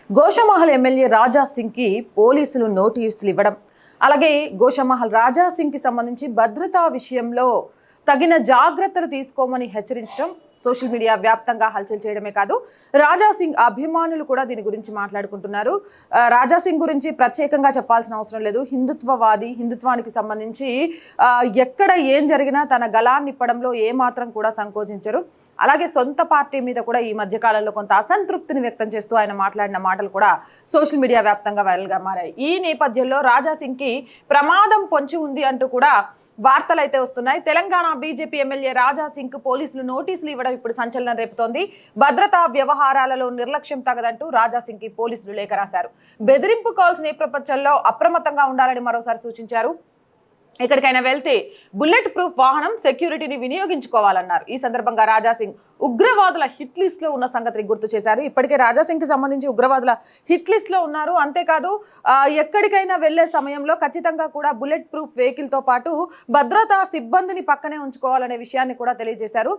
Goshamahal MLA రాజా సింగ్కి పోలీసులు నోటీసులు ఇవ్వడం, అలాగే గోషామహల్ రాజా సింగ్కి సంబంధించి భద్రతా విషయంలో తగిన జాగ్రత్తలు తీసుకోమని హెచ్చరించడం సోషల్ మీడియా వ్యాప్తంగా హల్చల్ చేయడమే కాదు, రాజా సింగ్ అభిమానులు కూడా దీని గురించి మాట్లాడుకుంటున్నారు. రాజా సింగ్ గురించి ప్రత్యేకంగా చెప్పాల్సిన అవసరం లేదు. హిందుత్వవాది, హిందుత్వానికి సంబంధించి ఎక్కడ ఏం జరిగినా తన గళాన్ని ఇప్పడంలో ఏమాత్రం కూడా సంకోచించరు. అలాగే సొంత పార్టీ మీద కూడా ఈ మధ్యకాలంలో కొంత అసంతృప్తిని వ్యక్తం చేస్తూ ఆయన మాట్లాడిన మాటలు కూడా సోషల్ మీడియా వ్యాప్తంగా వైరల్గా మారాయి. ఈ నేపథ్యంలో రాజా సింగ్కి ప్రమాదం పొంచి ఉంది అంటూ కూడా వార్తలు అయితే వస్తున్నాయి. తెలంగాణ బీజేపీ ఎమ్మెల్యే రాజా సింగ్ పోలీసులు నోటీసులు ఇవ్వడం ఇప్పుడు సంచలనం రేపుతోంది. భద్రతా వ్యవహారాలలో నిర్లక్ష్యం తగదంటూ రాజా సింగ్ కి పోలీసులు లేఖ రాశారు. బెదిరింపు కాల్స్ నేపథ్యంలో అప్రమత్తంగా ఉండాలని మరోసారి సూచించారు. ఎక్కడికైనా వెళ్తే బుల్లెట్ ప్రూఫ్ వాహనం సెక్యూరిటీని వినియోగించుకోవాలన్నారు. ఈ సందర్భంగా రాజా సింగ్ ఉగ్రవాదుల హిట్ లిస్ట్ లో ఉన్న సంగతిని గుర్తు చేశారు. ఇప్పటికే రాజా సింగ్ కి సంబంధించి ఉగ్రవాదుల హిట్ లిస్ట్ లో ఉన్నారు. అంతేకాదు ఎక్కడికైనా వెళ్లే సమయంలో ఖచ్చితంగా కూడా బుల్లెట్ ప్రూఫ్ వెహికల్ తో పాటు భద్రతా సిబ్బందిని పక్కనే ఉంచుకోవాలనే విషయాన్ని కూడా తెలియజేశారు.